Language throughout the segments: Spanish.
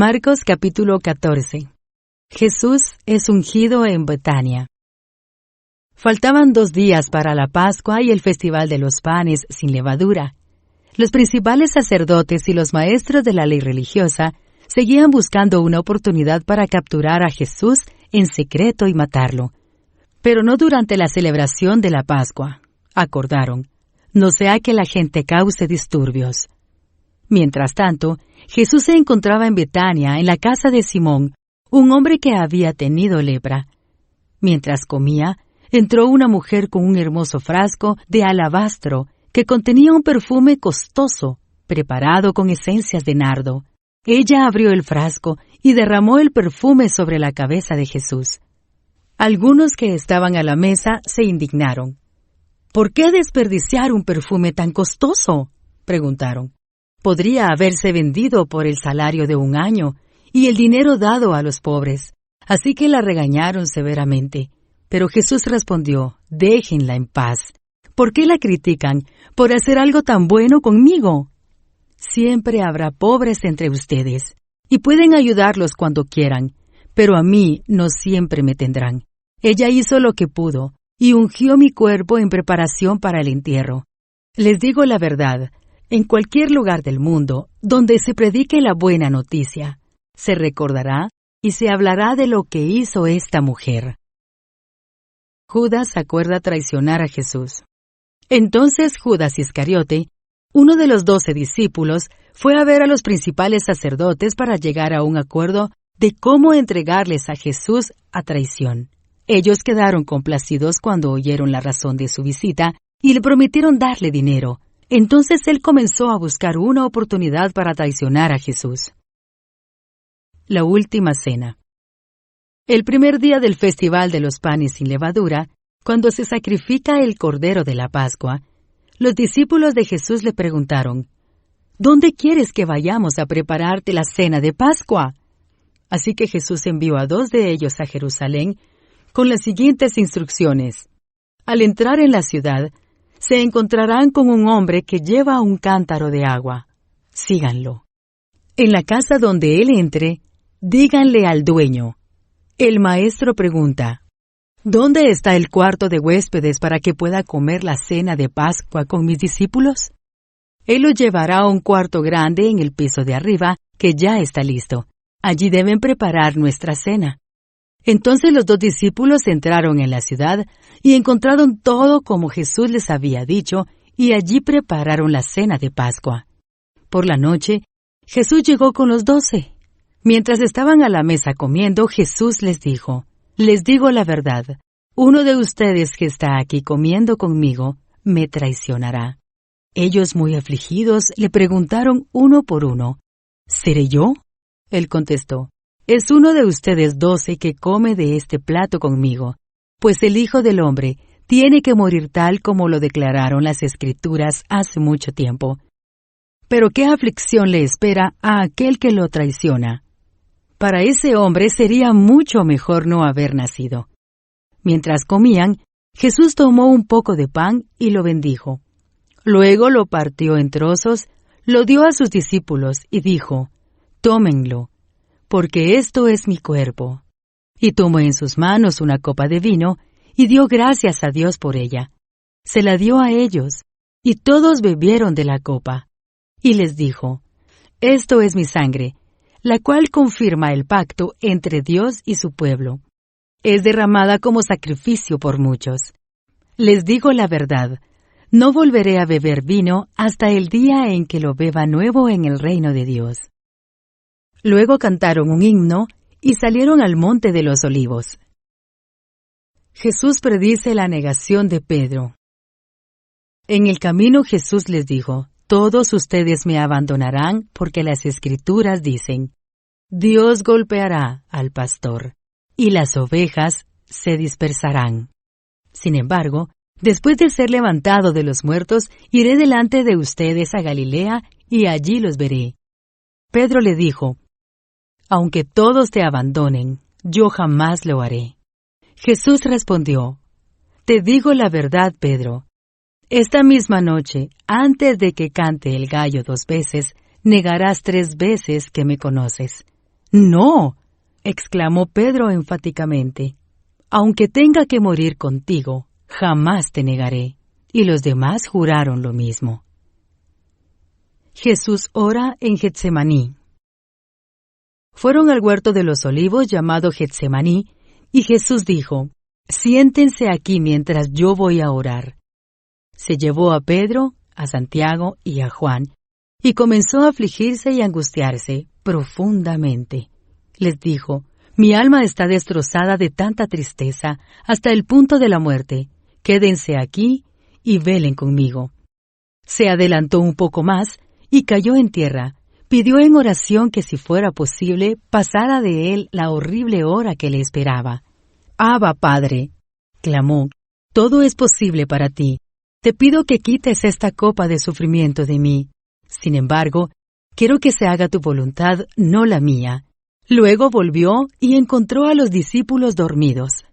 Marcos capítulo 14. Jesús es ungido en Betania. Faltaban 2 días para la Pascua y el Festival de los Panes sin Levadura. Los principales sacerdotes y los maestros de la ley religiosa seguían buscando una oportunidad para capturar a Jesús en secreto y matarlo. Pero no durante la celebración de la Pascua, acordaron, no sea que la gente cause disturbios. Mientras tanto, Jesús se encontraba en Betania, en la casa de Simón, un hombre que había tenido lepra. Mientras comía, entró una mujer con un hermoso frasco de alabastro que contenía un perfume costoso, preparado con esencias de nardo. Ella abrió el frasco y derramó el perfume sobre la cabeza de Jesús. Algunos que estaban a la mesa se indignaron. ¿Por qué desperdiciar un perfume tan costoso?, preguntaron. Podría haberse vendido por el salario de 1 año y el dinero dado a los pobres. Así que la regañaron severamente. Pero Jesús respondió, déjenla en paz. ¿Por qué la critican por hacer algo tan bueno conmigo? Siempre habrá pobres entre ustedes, y pueden ayudarlos cuando quieran, pero a mí no siempre me tendrán. Ella hizo lo que pudo, y ungió mi cuerpo en preparación para el entierro. Les digo la verdad, en cualquier lugar del mundo donde se predique la buena noticia, se recordará y se hablará de lo que hizo esta mujer. Judas acuerda traicionar a Jesús. Entonces Judas Iscariote, uno de los 12 discípulos, fue a ver a los principales sacerdotes para llegar a un acuerdo de cómo entregarles a Jesús a traición. Ellos quedaron complacidos cuando oyeron la razón de su visita y le prometieron darle dinero. Entonces él comenzó a buscar una oportunidad para traicionar a Jesús. La última cena. El primer día del Festival de los Panes sin Levadura, cuando se sacrifica el Cordero de la Pascua, los discípulos de Jesús le preguntaron, ¿dónde quieres que vayamos a prepararte la cena de Pascua? Así que Jesús envió a 2 de ellos a Jerusalén con las siguientes instrucciones. Al entrar en la ciudad, se encontrarán con un hombre que lleva un cántaro de agua. Síganlo. En la casa donde él entre, díganle al dueño. El maestro pregunta, ¿dónde está el cuarto de huéspedes para que pueda comer la cena de Pascua con mis discípulos? Él los llevará a un cuarto grande en el piso de arriba, que ya está listo. Allí deben preparar nuestra cena. Entonces los 2 discípulos entraron en la ciudad y encontraron todo como Jesús les había dicho, y allí prepararon la cena de Pascua. Por la noche, Jesús llegó con los 12. Mientras estaban a la mesa comiendo, Jesús les dijo, les digo la verdad, uno de ustedes que está aquí comiendo conmigo me traicionará. Ellos, muy afligidos, le preguntaron uno por uno, ¿seré yo? Él contestó, es uno de ustedes 12 que come de este plato conmigo, pues el Hijo del Hombre tiene que morir tal como lo declararon las Escrituras hace mucho tiempo. Pero ¿qué aflicción le espera a aquel que lo traiciona? Para ese hombre sería mucho mejor no haber nacido. Mientras comían, Jesús tomó un poco de pan y lo bendijo. Luego lo partió en trozos, lo dio a sus discípulos y dijo, tómenlo, porque esto es mi cuerpo. Y tomó en sus manos una copa de vino y dio gracias a Dios por ella. Se la dio a ellos, y todos bebieron de la copa. Y les dijo, esto es mi sangre, la cual confirma el pacto entre Dios y su pueblo. Es derramada como sacrificio por muchos. Les digo la verdad, no volveré a beber vino hasta el día en que lo beba nuevo en el reino de Dios. Luego cantaron un himno y salieron al monte de los olivos. Jesús predice la negación de Pedro. En el camino Jesús les dijo, todos ustedes me abandonarán porque las Escrituras dicen, Dios golpeará al pastor, y las ovejas se dispersarán. Sin embargo, después de ser levantado de los muertos, iré delante de ustedes a Galilea, y allí los veré. Pedro le dijo, aunque todos te abandonen, yo jamás lo haré. Jesús respondió, te digo la verdad, Pedro. Esta misma noche, antes de que cante el gallo 2 veces, negarás 3 veces que me conoces. No, exclamó Pedro enfáticamente. Aunque tenga que morir contigo, jamás te negaré. Y los demás juraron lo mismo. Jesús ora en Getsemaní. Fueron al huerto de los olivos llamado Getsemaní, y Jesús dijo: Siéntense aquí mientras yo voy a orar. Se llevó a Pedro, a Santiago y a Juan, y comenzó a afligirse y angustiarse profundamente. Les dijo: Mi alma está destrozada de tanta tristeza, hasta el punto de la muerte. Quédense aquí y velen conmigo. Se adelantó un poco más y cayó en tierra. Pidió en oración que, si fuera posible, pasara de él la horrible hora que le esperaba. «Abba, Padre», clamó, «todo es posible para ti. Te pido que quites esta copa de sufrimiento de mí. Sin embargo, quiero que se haga tu voluntad, no la mía». Luego volvió y encontró a los discípulos dormidos.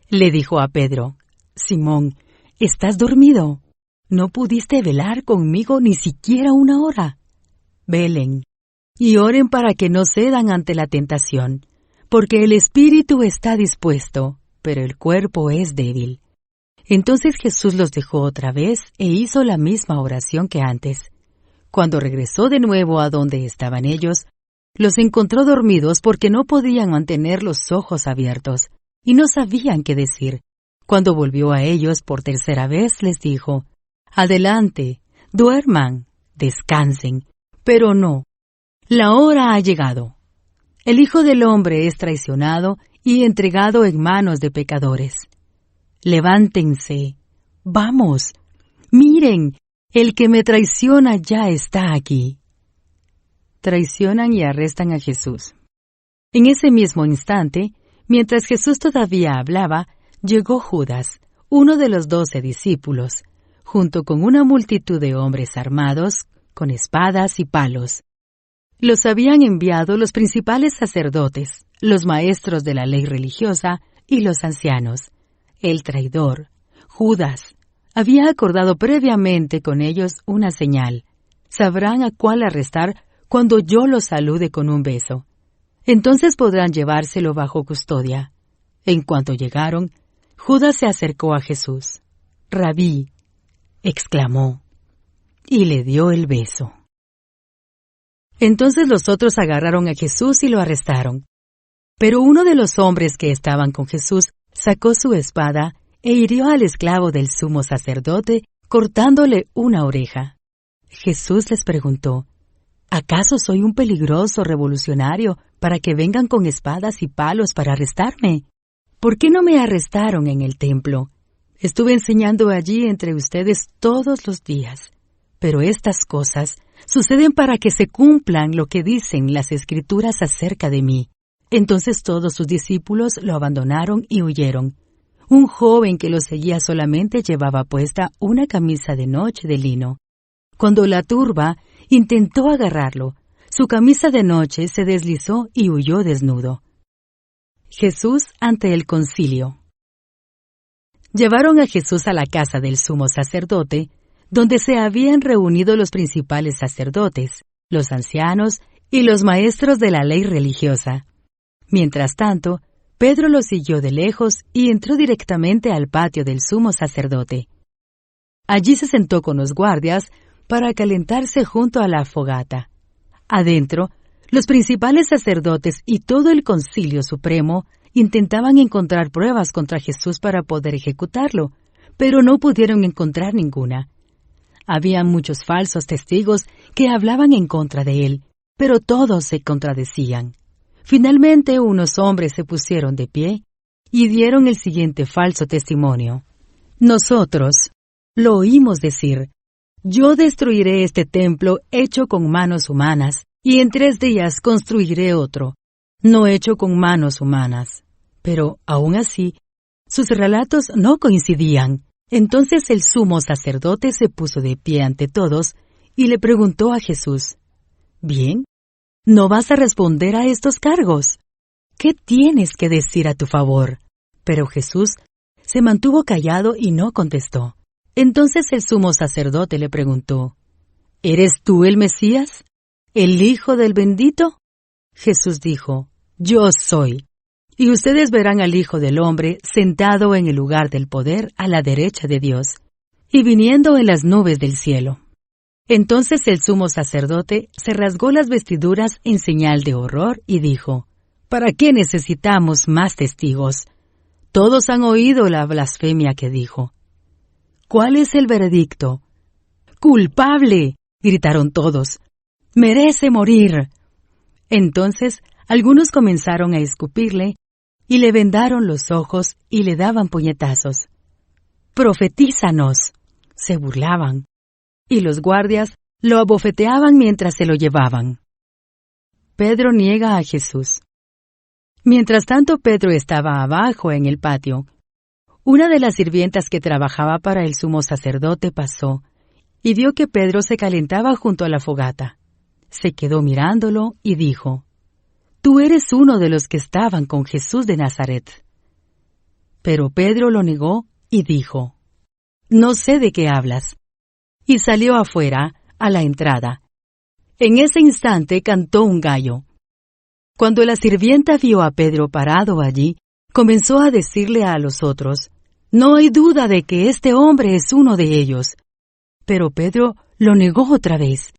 Le dijo a Pedro: «Simón, ¿estás dormido? ¿No pudiste velar conmigo ni siquiera una hora? Velen y oren para que no cedan ante la tentación, porque el espíritu está dispuesto, pero el cuerpo es débil». Entonces Jesús los dejó otra vez e hizo la misma oración que antes. Cuando regresó de nuevo a donde estaban ellos, los encontró dormidos porque no podían mantener los ojos abiertos y no sabían qué decir. Cuando volvió a ellos por tercera vez, les dijo: «Adelante, duerman, descansen». Pero no, la hora ha llegado. El Hijo del Hombre es traicionado y entregado en manos de pecadores. Levántense, vamos, miren, el que me traiciona ya está aquí. Traicionan y arrestan a Jesús. En ese mismo instante, mientras Jesús todavía hablaba, llegó Judas, uno de los 12 discípulos, junto con una multitud de hombres armados, con espadas y palos. Los habían enviado los principales sacerdotes, los maestros de la ley religiosa y los ancianos. El traidor, Judas, había acordado previamente con ellos una señal. Sabrán a cuál arrestar cuando yo los salude con un beso. Entonces podrán llevárselo bajo custodia. En cuanto llegaron, Judas se acercó a Jesús. «Rabí», exclamó, y le dio el beso. Entonces los otros agarraron a Jesús y lo arrestaron. Pero uno de los hombres que estaban con Jesús sacó su espada e hirió al esclavo del sumo sacerdote, cortándole una oreja. Jesús les preguntó: ¿acaso soy un peligroso revolucionario para que vengan con espadas y palos para arrestarme? ¿Por qué no me arrestaron en el templo? Estuve enseñando allí entre ustedes todos los días. Pero estas cosas suceden para que se cumplan lo que dicen las Escrituras acerca de mí. Entonces todos sus discípulos lo abandonaron y huyeron. Un joven que lo seguía solamente llevaba puesta una camisa de noche de lino. Cuando la turba intentó agarrarlo, su camisa de noche se deslizó y huyó desnudo. Jesús ante el concilio. Llevaron a Jesús a la casa del sumo sacerdote, donde se habían reunido los principales sacerdotes, los ancianos y los maestros de la ley religiosa. Mientras tanto, Pedro lo siguió de lejos y entró directamente al patio del sumo sacerdote. Allí se sentó con los guardias para calentarse junto a la fogata. Adentro, los principales sacerdotes y todo el concilio supremo intentaban encontrar pruebas contra Jesús para poder ejecutarlo, pero no pudieron encontrar ninguna. Había muchos falsos testigos que hablaban en contra de él, pero todos se contradecían. Finalmente, unos hombres se pusieron de pie y dieron el siguiente falso testimonio: «Nosotros lo oímos decir: yo destruiré este templo hecho con manos humanas, y en 3 días construiré otro, no hecho con manos humanas». Pero, aún así, sus relatos no coincidían. Entonces el sumo sacerdote se puso de pie ante todos y le preguntó a Jesús: «Bien, ¿no vas a responder a estos cargos? ¿Qué tienes que decir a tu favor?». Pero Jesús se mantuvo callado y no contestó. Entonces el sumo sacerdote le preguntó: «¿Eres tú el Mesías, el Hijo del Bendito?». Jesús dijo: Yo soy. Y ustedes verán al Hijo del Hombre sentado en el lugar del poder a la derecha de Dios, y viniendo en las nubes del cielo. Entonces el sumo sacerdote se rasgó las vestiduras en señal de horror y dijo: ¿Para qué necesitamos más testigos? Todos han oído la blasfemia que dijo. ¿Cuál es el veredicto? ¡Culpable!, gritaron todos. ¡Merece morir! Entonces algunos comenzaron a escupirle, y le vendaron los ojos y le daban puñetazos. ¡Profetízanos!, se burlaban. Y los guardias lo abofeteaban mientras se lo llevaban. Pedro niega a Jesús. Mientras tanto, Pedro estaba abajo en el patio. Una de las sirvientas que trabajaba para el sumo sacerdote pasó y vio que Pedro se calentaba junto a la fogata. Se quedó mirándolo y dijo: «Tú eres uno de los que estaban con Jesús de Nazaret». Pero Pedro lo negó y dijo: «No sé de qué hablas». Y salió afuera, a la entrada. En ese instante cantó un gallo. Cuando la sirvienta vio a Pedro parado allí, comenzó a decirle a los otros: «No hay duda de que este hombre es uno de ellos». Pero Pedro lo negó otra vez.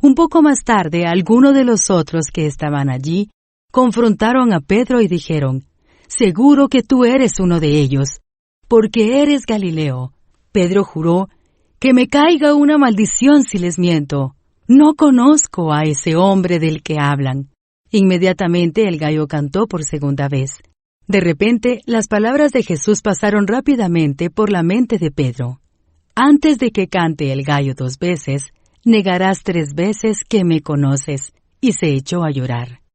Un poco más tarde, algunos de los otros que estaban allí confrontaron a Pedro y dijeron: «Seguro que tú eres uno de ellos, porque eres Galileo». Pedro juró: «Que me caiga una maldición si les miento. No conozco a ese hombre del que hablan». Inmediatamente el gallo cantó por segunda vez. De repente, las palabras de Jesús pasaron rápidamente por la mente de Pedro. «Antes de que cante el gallo 2 veces, negarás 3 veces que me conoces». Y se echó a llorar.